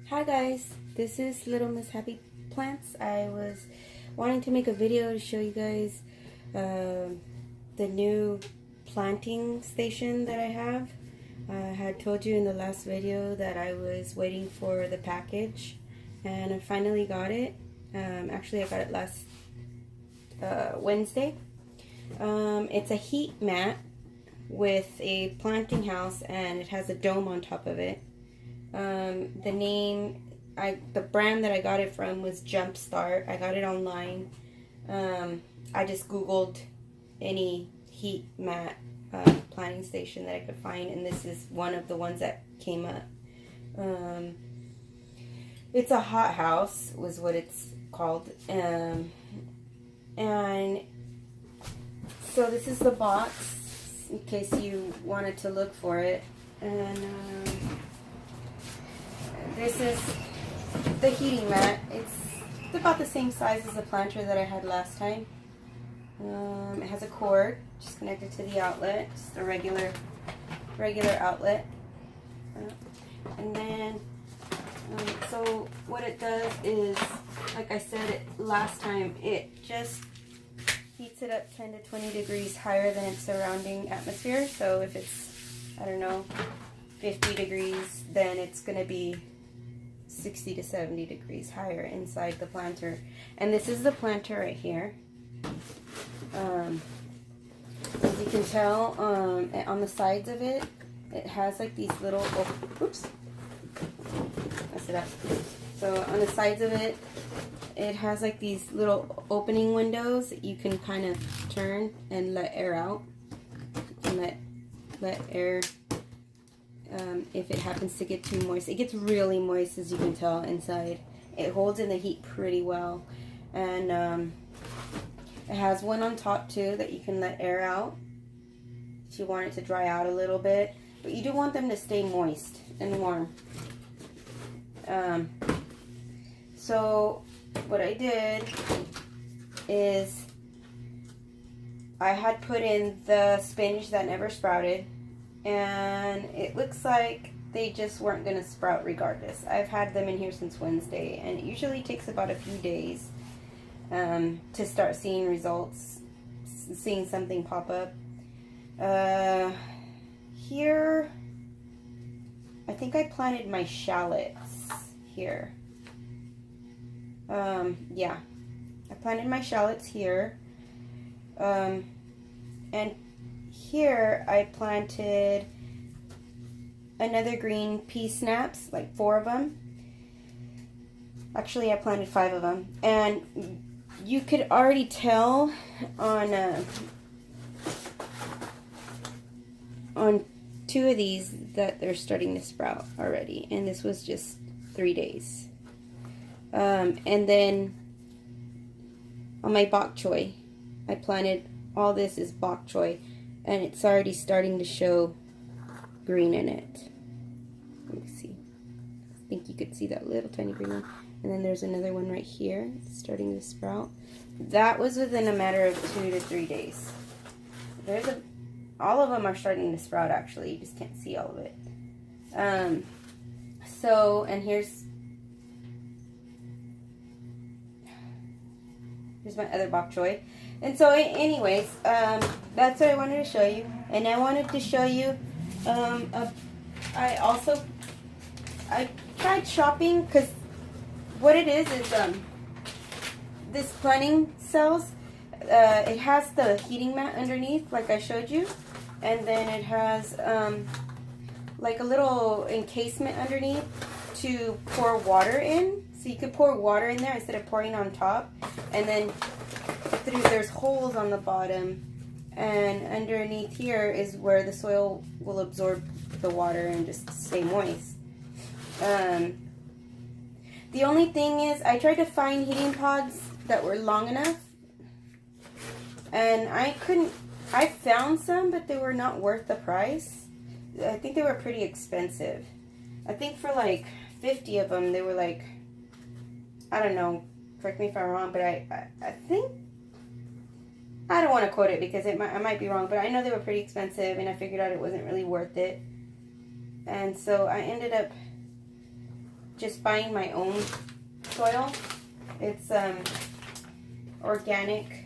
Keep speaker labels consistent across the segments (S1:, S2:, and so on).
S1: Hi guys, this is Little Miss Happy Plants. I was wanting to make a video to show you guys the new planting station that I have. I had told you in the last video that I was waiting for the package and I finally got it. Actually I got it last Wednesday. It's a heat mat with a planting house and it has a dome on top of it. The brand that I got it from was Jumpstart. I got it online. I just googled any heat mat planting station that I could find, and this is one of the ones that came up. It's a hot house was what it's called, and so this is the box in case you wanted to look for it. And this is the heating mat. It's about the same size as the planter that I had last time. It has a cord just connected to the outlet, just a regular outlet. And then, so what it does is, like I said last time, it just heats it up 10 to 20 degrees higher than its surrounding atmosphere. So if it's, I don't know, 50 degrees, then it's going to be 60 to 70 degrees higher inside the planter. And this is the planter right here. As you can tell, on the sides of it, it has like these little, oops, mess it up. So on the sides of it, it has like these little opening windows that you can kind of turn and let air out. And let air, if it happens to get too moist. It gets really moist, as you can tell, inside. It holds in the heat pretty well. And it has one on top too that you can let air out if you want it to dry out a little bit. But you do want them to stay moist and warm. So what I did is I had put in the spinach that never sprouted, and it looks like they just weren't going to sprout regardless. I've had them in here since Wednesday, and it usually takes about a few days to start seeing results, seeing something pop up. Here, I think I planted my shallots here. Yeah, I planted my shallots here. And here I planted another green pea snaps, like 4 of them. Actually, I planted 5 of them. And you could already tell on 2 of these that they're starting to sprout already. And this was just 3 days. And then on my bok choy, I planted, all this is bok choy, and it's already starting to show green in it. Let me see. I think you could see that little tiny green one. And then there's another one right here. It's starting to sprout. That was within a matter of 2 to 3 days. All of them are starting to sprout actually. You just can't see all of it. And here's my other bok choy. And so anyways, that's what I wanted to show you. And I wanted to show you, I tried shopping, because what it is this planting cells, it has the heating mat underneath, like I showed you. And then it has like a little encasement underneath to pour water in. So you could pour water in there instead of pouring on top. And then there's holes on the bottom, and underneath here is where the soil will absorb the water and just stay moist. The only thing is, I tried to find heating pods that were long enough, and I found some, but they were not worth the price. I think they were pretty expensive. I think for like 50 of them, they were like, I don't know, correct me if I'm wrong, but I think, I don't want to quote it because I might be wrong, but I know they were pretty expensive, and I figured out it wasn't really worth it. And so I ended up just buying my own soil. It's organic.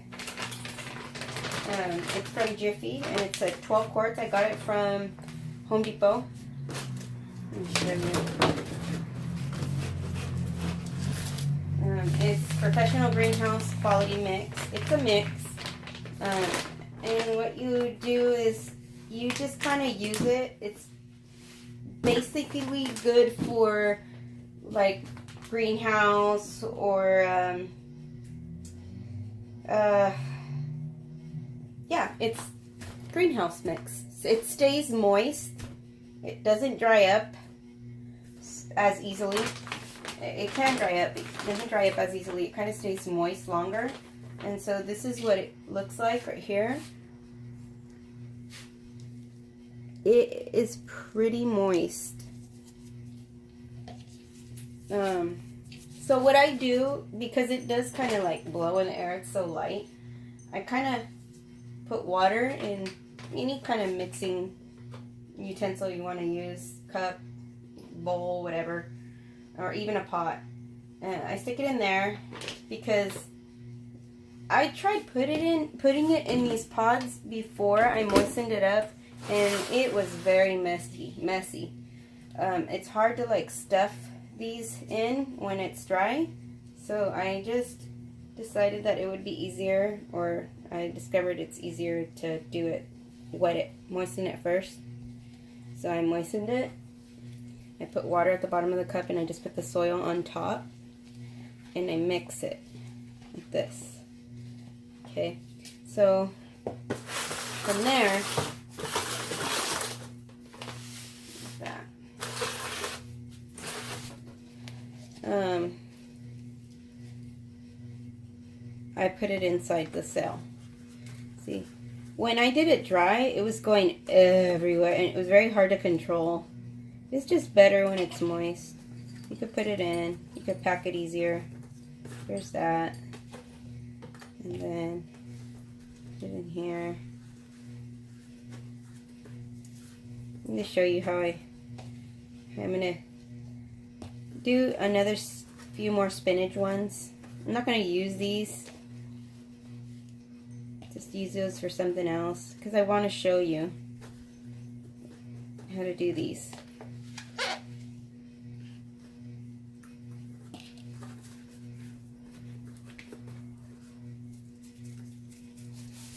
S1: It's from Jiffy, and it's like 12 quarts. I got it from Home Depot. Let me show you. It's professional greenhouse quality mix. It's a mix. And what you do is you just kind of use it. It's basically good for like greenhouse or yeah, it's greenhouse mix. It stays moist. It doesn't dry up as easily. It can dry up, it doesn't dry up as easily. It kind of stays moist longer. And so this is what it looks like right here. It is pretty moist. So what I do, because it does kind of like blow in the air, it's so light, I kind of put water in any kind of mixing utensil you want to use, cup, bowl, whatever, or even a pot. And I stick it in there because I tried putting it in these pods before I moistened it up, and it was very messy. It's hard to like stuff these in when it's dry, so I just decided that it would be easier, or I discovered it's easier to do it, moisten it first. So I moistened it. I put water at the bottom of the cup, and I just put the soil on top, and I mix it like this. Okay, so from there, I put it inside the cell. See, when I did it dry, it was going everywhere, and it was very hard to control. It's just better when it's moist. You could put it in, you could pack it easier. There's that. And then put it in here. I'm going to show you how I'm going to do another few more spinach ones. I'm not going to use these. Just use those for something else, because I want to show you how to do these.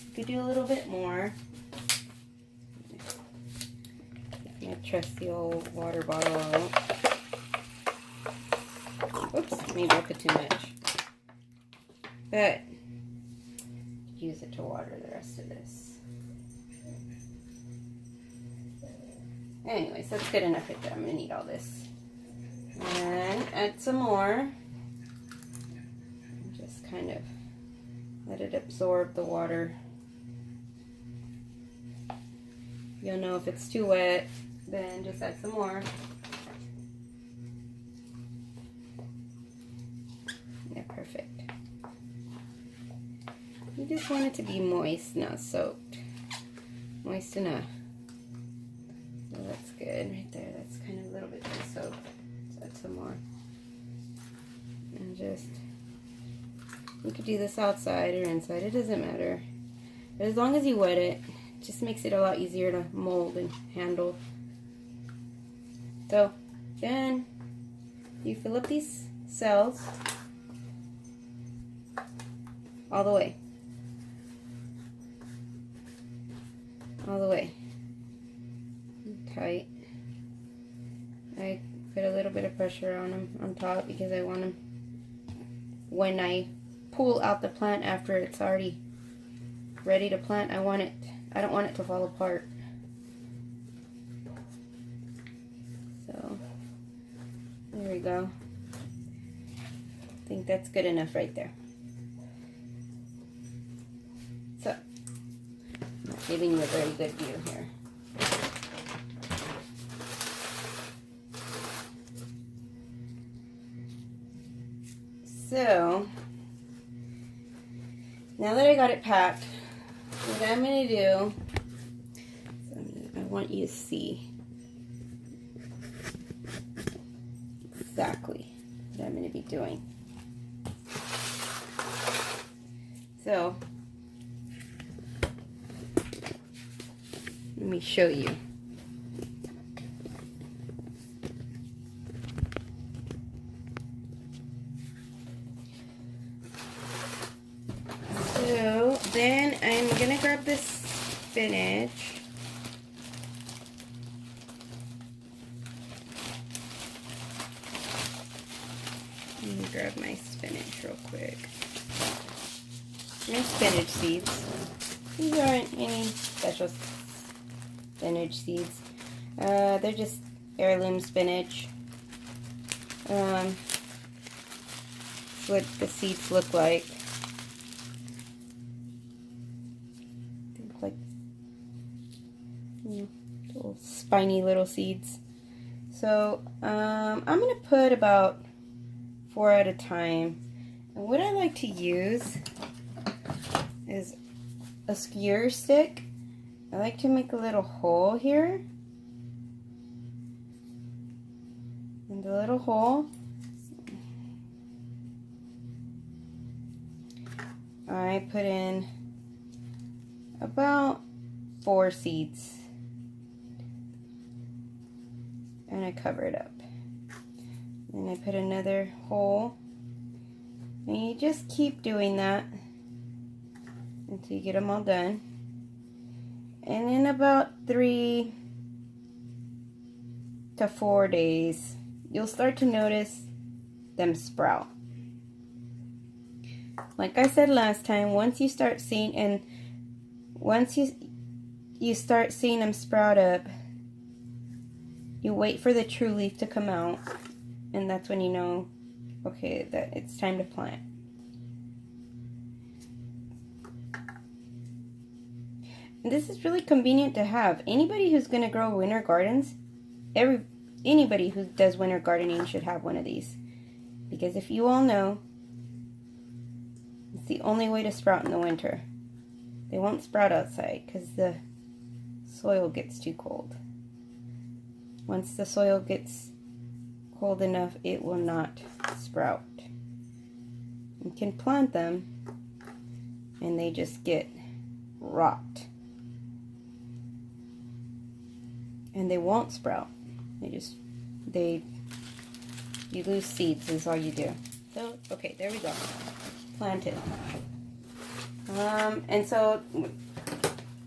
S1: You could do a little bit more. Get my trusty old water bottle out. Oops, maybe I put too much. But use it to water the rest of this. Anyways, that's good enough right there. I'm going to need all this. And add some more. Just kind of let it absorb the water. You'll know if it's too wet, then just add some more. Yeah, perfect. You just want it to be moist, not soaked. Moist enough. So that's good right there. That's kind of a little bit too soaked. Let's add some more. And just, you could do this outside or inside. It doesn't matter. But as long as you wet it, it just makes it a lot easier to mold and handle. So then you fill up these cells all the way. All the way. Tight. I put a little bit of pressure on them on top because I want them, when I pull out the plant after it's already ready to plant, I don't want it to fall apart. So there we go. I think that's good enough right there. So I'm not giving you a very good view here. So now that I got it packed, what I'm going to do, I want you to see. exactly what I'm going to be doing. So, let me show you. So, then I'm going to grab this spinach. Let me grab my spinach real quick. No spinach seeds. These aren't any special spinach seeds. They're just heirloom spinach. That's what the seeds look like. They look like little spiny little seeds. So I'm going to put about 4 at a time. And what I like to use is a skewer stick. I like to make a little hole here. In the little hole, I put in about 4 seeds. And I cover it up. Then I put another hole. And you just keep doing that until you get them all done. And in about 3 to 4 days, you'll start to notice them sprout. Like I said last time, once you start seeing, and once you start seeing them sprout up, you wait for the true leaf to come out, and that's when you know, okay, that it's time to plant. And this is really convenient to have. Anybody who's going to grow winter gardens, anybody who does winter gardening should have one of these. Because if you all know, it's the only way to sprout in the winter. They won't sprout outside because the soil gets too cold. Once the soil gets cold enough, it will not sprout. You can plant them and they just get rot. And they won't sprout. You lose seeds is all you do. So, okay, there we go. Planted. And so,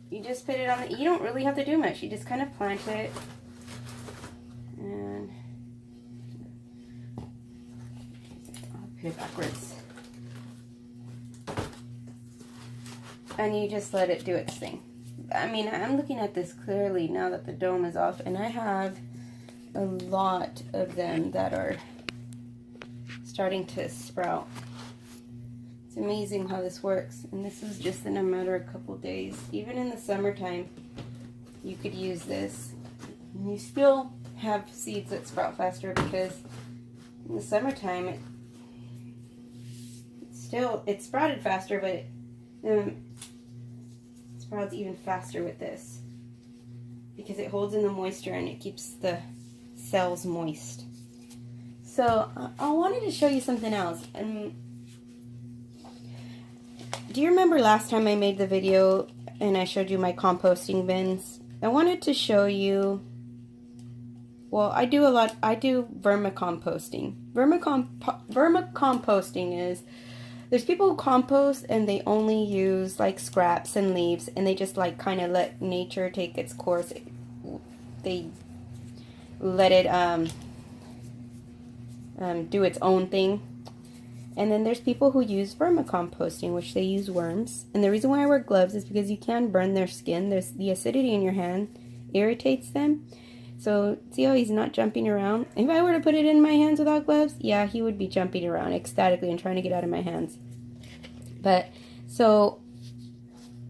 S1: you just put it on, you don't really have to do much. You just kind of plant it. And I'll put it backwards. And you just let it do its thing. I mean, I'm looking at this clearly now that the dome is off, and I have a lot of them that are starting to sprout. It's amazing how this works, and this is just in a matter of a couple days. Even in the summertime, you could use this. And you still have seeds that sprout faster because in the summertime, it sprouted faster, but it sprouts even faster with this because it holds in the moisture and it keeps the cells moist. So I wanted to show you something else. And do you remember last time I made the video and I showed you my composting bins? I wanted to show you, well, I do vermicomposting. Vermicomposting is, there's people who compost and they only use like scraps and leaves and they just like kind of let nature take its course. They let it do its own thing. And then there's people who use vermicomposting, which they use worms. And the reason why I wear gloves is because you can burn their skin. There's the acidity in your hand irritates them. So see how he's not jumping around? If I were to put it in my hands without gloves, yeah, he would be jumping around ecstatically and trying to get out of my hands. But so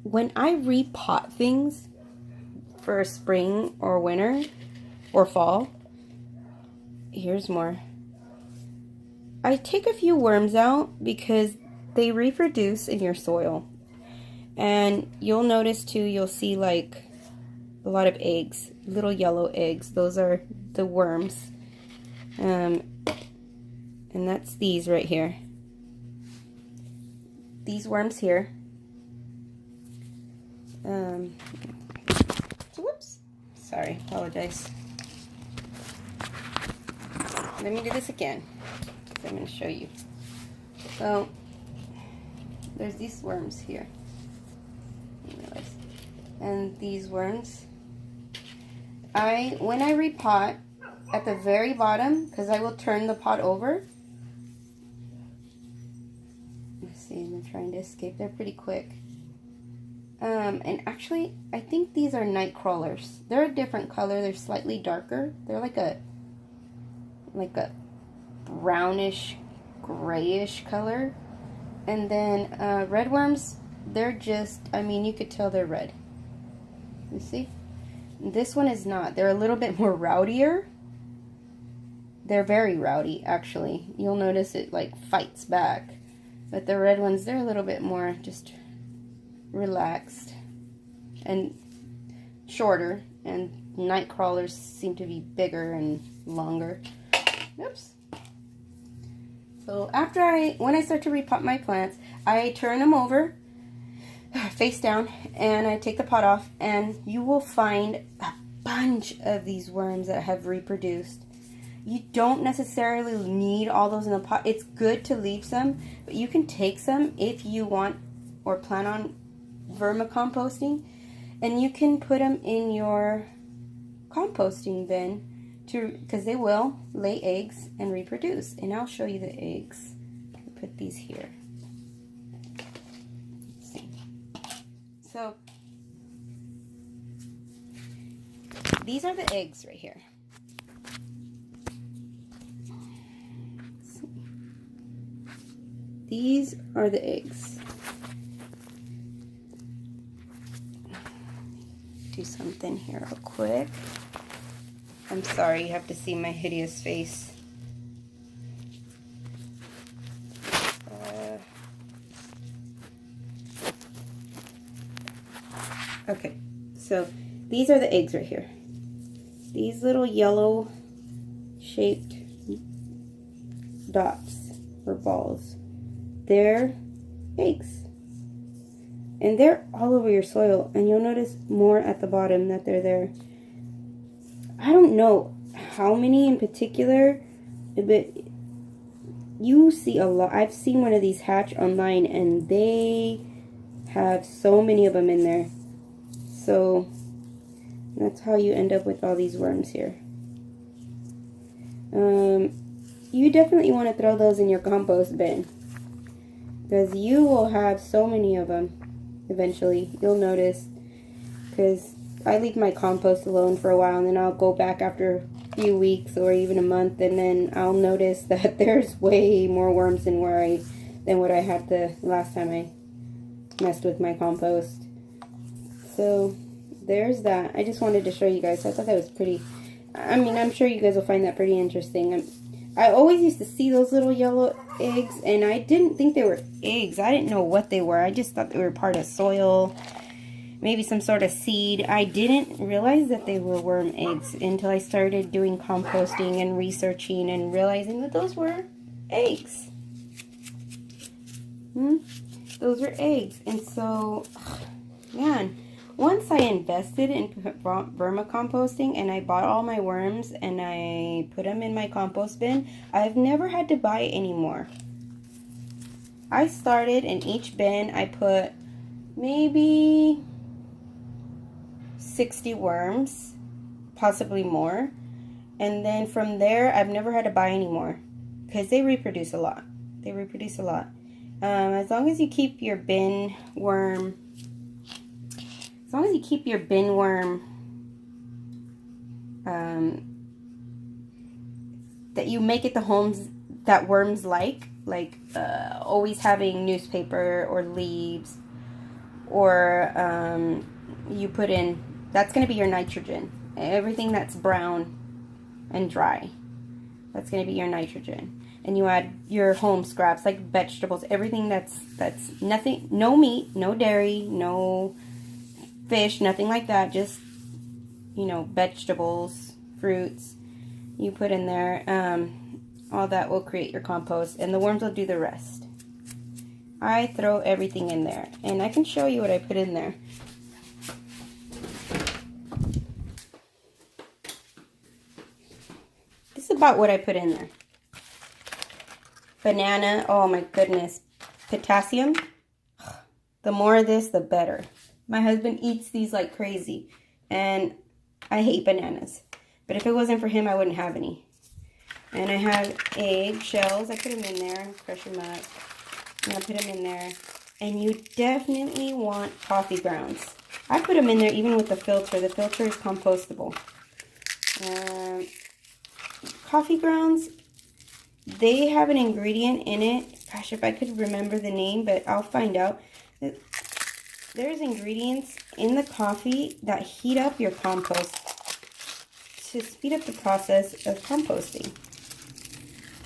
S1: when I repot things for spring or winter or fall, here's more. I take a few worms out because they reproduce in your soil. And you'll notice too, you'll see like a lot of eggs, little yellow eggs. Those are the worms. And that's these right here. These worms here. Whoops. Sorry, apologize. Let me do this again. I'm going to show you. So, there's these worms here. And these worms. When I repot, at the very bottom, because I will turn the pot over. Let's see, I'm trying to escape. They're pretty quick. And actually, I think these are night crawlers. They're a different color. They're slightly darker. They're like a brownish, grayish color. And then red worms, they're just, I mean, you could tell they're red. You see? This one is not. They're a little bit more rowdier. They're very rowdy, actually. You'll notice it like fights back. But the red ones, they're a little bit more just relaxed and shorter. And night crawlers seem to be bigger and longer. Oops. So when I start to repot my plants, I turn them over face down and I take the pot off, and you will find a bunch of these worms that have reproduced. You don't necessarily need all those in the pot. It's good to leave some, but you can take some if you want or plan on vermicomposting, and you can put them in your composting bin because they will lay eggs and reproduce. And I'll show you the eggs. I'll put these here. Let's see. So these are the eggs right here. These are the eggs. Do something here real quick. I'm sorry, you have to see my hideous face. Okay, so these are the eggs right here. These little yellow shaped dots or balls. They're eggs. And they're all over your soil, and you'll notice more at the bottom that they're there. I don't know how many in particular, but you see a lot. I've seen one of these hatch online, and they have so many of them in there. So that's how you end up with all these worms here. You definitely want to throw those in your compost bin, because you will have so many of them eventually. You'll notice, because I leave my compost alone for a while, and then I'll go back after a few weeks or even a month, and then I'll notice that there's way more worms than what I had the last time I messed with my compost. So there's that. I just wanted to show you guys. I thought that was pretty, I mean, I'm sure you guys will find that pretty interesting. I always used to see those little yellow eggs, and I didn't think they were eggs. I didn't know what they were. I just thought they were part of soil, maybe some sort of seed. I didn't realize that they were worm eggs until I started doing composting and researching and realizing that those were eggs. Those are eggs. And so, man, once I invested in vermicomposting and I bought all my worms and I put them in my compost bin, I've never had to buy anymore. I started in each bin, I put maybe 60 worms, possibly more. And then from there, I've never had to buy anymore because they reproduce a lot. They reproduce a lot. As long as you keep your bin worm, that you make it the homes that worms like always having newspaper or leaves, or you put in, that's going to be your nitrogen. Everything that's brown and dry, that's going to be your nitrogen. And you add your home scraps like vegetables, everything that's nothing, no meat, no dairy, no fish, nothing like that, just, you know, vegetables, fruits, you put in there. all that will create your compost, and the worms will do the rest. I throw everything in there, and I can show you what I put in there. This is about what I put in there. Banana, oh my goodness. Potassium. The more of this, the better. My husband eats these like crazy, and I hate bananas. But if it wasn't for him, I wouldn't have any. And I have egg shells. I put them in there, crush them up. And I put them in there. And you definitely want coffee grounds. I put them in there even with the filter. The filter is compostable. Coffee grounds, they have an ingredient in it. Gosh, if I could remember the name, but I'll find out. There's ingredients in the coffee that heat up your compost to speed up the process of composting.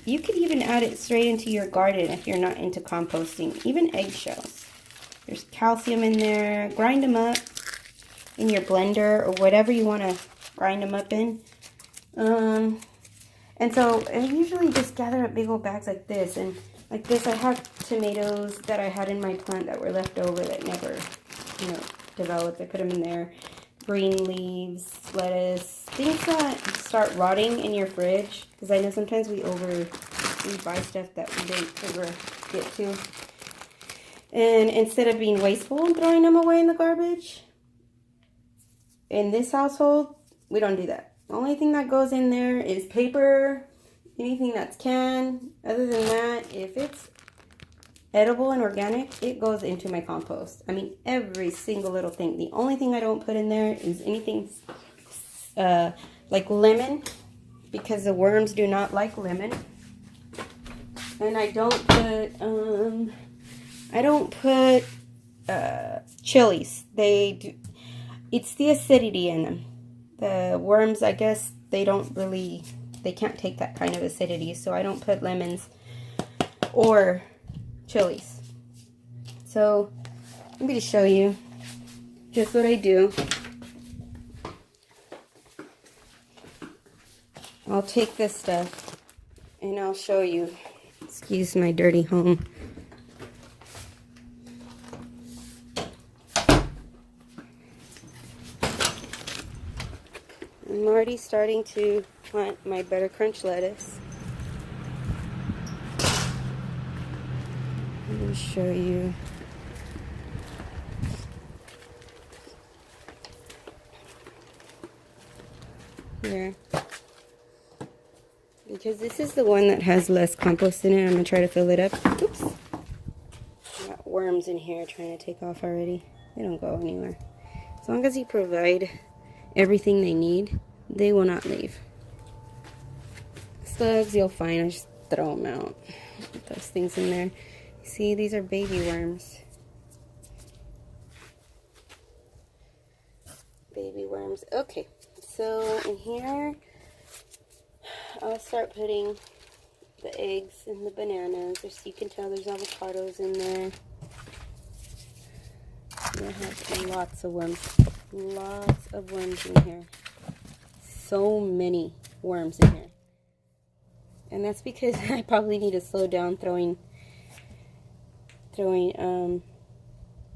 S1: You could even add it straight into your garden if you're not into composting. Even eggshells. There's calcium in there. Grind them up in your blender or whatever you want to grind them up in. And so I usually just gather up big old bags like this. And like this, I have tomatoes that I had in my plant that were left over that never, developed. I put them in there. Green leaves, lettuce, things that start rotting in your fridge. Because I know sometimes we buy stuff that we didn't ever get to. And instead of being wasteful and throwing them away in the garbage, in this household, we don't do that. The only thing that goes in there is paper, anything that's canned. Other than that, if it's edible and organic, it goes into my compost. I mean, every single little thing. The only thing I don't put in there is anything like lemon, because the worms do not like lemon. And I don't put chilies. They do. It's the acidity in them. The worms, I guess, they can't take that kind of acidity, so I don't put lemons or chilies. So let me just show you just what I do. I'll take this stuff and I'll show you. Excuse my dirty home. I'm already starting to plant my Butter Crunch lettuce. Let me show you. Here. Because this is the one that has less compost in it, I'm going to try to fill it up. Oops. Got worms in here trying to take off already. They don't go anywhere. As long as you provide everything they need, they will not leave. Slugs, you'll find. I just throw them out. Put those things in there. See, these are baby worms. Baby worms. Okay, so in here, I'll start putting the eggs and the bananas. You can tell there's avocados in there. I have lots of worms. Lots of worms in here. So many worms in here. And that's because I probably need to slow down throwing,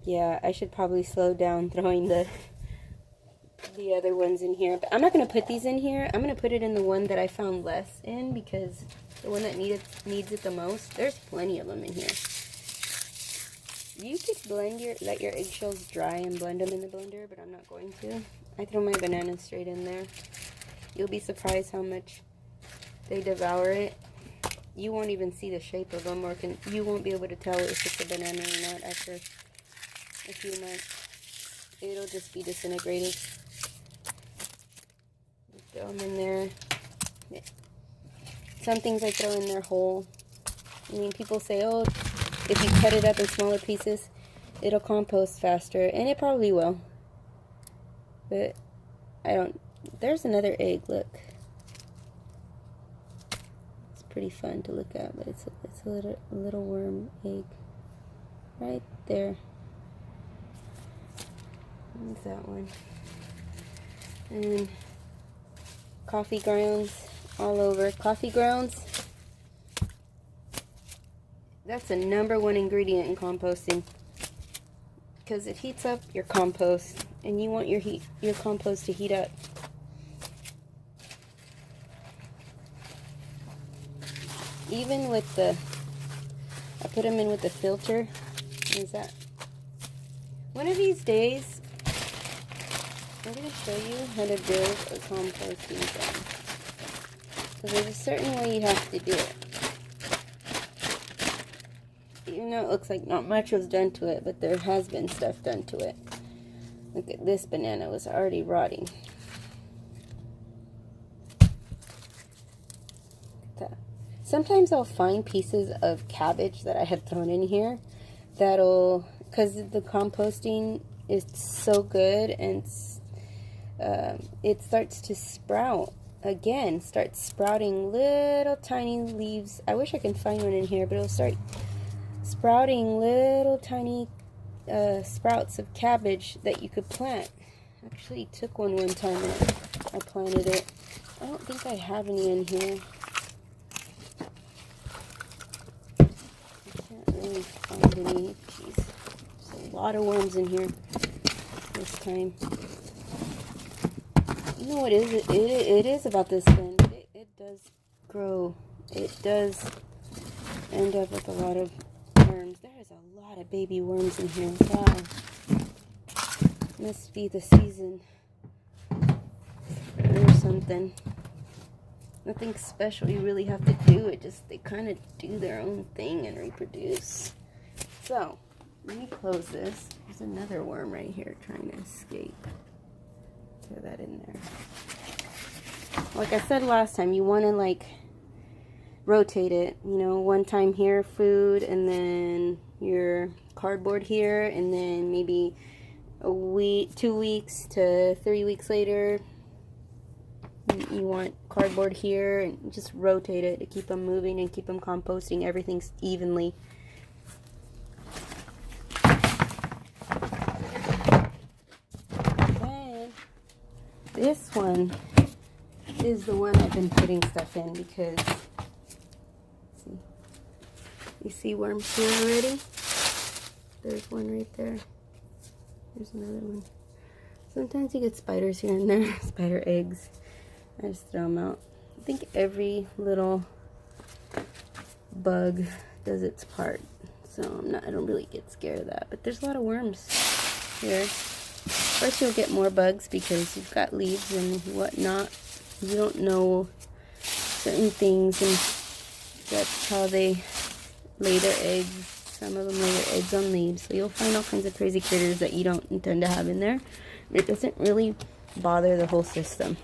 S1: yeah, I should probably slow down throwing the other ones in here. But I'm not going to put these in here. I'm going to put it in the one that I found less in, because the one that needs it the most, there's plenty of them in here. You could let your eggshells dry and blend them in the blender, but I'm not going to. I throw my bananas straight in there. You'll be surprised how much they devour it. You won't even see the shape of them, or you won't be able to tell if it's a banana or not after a few months. It'll just be disintegrated. Throw them in there. Some things I throw in there whole. I mean, people say, oh, if you cut it up in smaller pieces, it'll compost faster, and it probably will. But I don't. There's another egg. Look. Pretty fun to look at, but it's a little worm egg right there. There's that one. And coffee grounds all over. Coffee grounds, That's the #1 ingredient in composting, because it heats up your compost, and you want your compost to heat up. Even with I put them in with the filter. Is that? One of these days, I'm going to show you how to build a composting bin. So there's a certain way you have to do it. Even though it looks like not much was done to it, but there has been stuff done to it. Look at this banana, it was already rotting. Look at that. Sometimes I'll find pieces of cabbage that I have thrown in here that'll, because the composting is so good, and it starts to sprout again, starts sprouting little tiny leaves. I wish I could find one in here, but it'll start sprouting little tiny sprouts of cabbage that you could plant. I actually took one time and I planted it. I don't think I have any in here. I can't really find any. Jeez, there's a lot of worms in here this time. You know what it is about this bin? It does grow. It does end up with a lot of worms. There's a lot of baby worms in here. Wow. Must be the season or something. Nothing special you really have to do. They kind of do their own thing and reproduce. So, let me close this. There's another worm right here trying to escape. Throw that in there. Like I said last time, you want to rotate it. You know, one time here, food, and then your cardboard here, and then maybe a week, 2 weeks to 3 weeks later, you want cardboard here, and just rotate it to keep them moving and keep them composting everything evenly. Then this one is the one I've been putting stuff in because, see, you see worms here already? There's one right there. There's another one. Sometimes you get spiders here and there, spider eggs. I just throw them out. I think every little bug does its part, so I don't really get scared of that. But there's a lot of worms here. First, you'll get more bugs because you've got leaves and whatnot. You don't know certain things, and that's how they lay their eggs. Some of them lay their eggs on leaves, so you'll find all kinds of crazy critters that you don't intend to have in there. It doesn't really bother the whole system.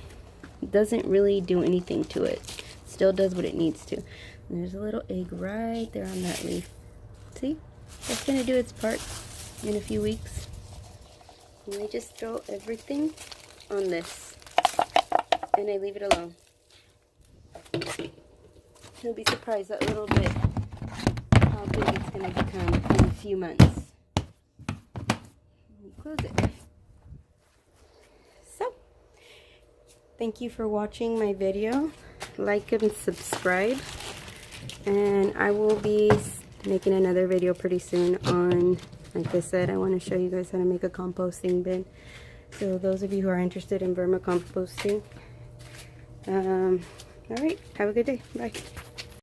S1: It doesn't really do anything to it. It still does what it needs to. And there's a little egg right there on that leaf. See? That's going to do its part in a few weeks. And I just throw everything on this. And I leave it alone. You'll be surprised that little bit how big it's going to become in a few months. You close it. So, thank you for watching my video. Like and subscribe. And I will be making another video pretty soon on, like I said, I want to show you guys how to make a composting bin. So those of you who are interested in vermicomposting, alright, have a good day. Bye.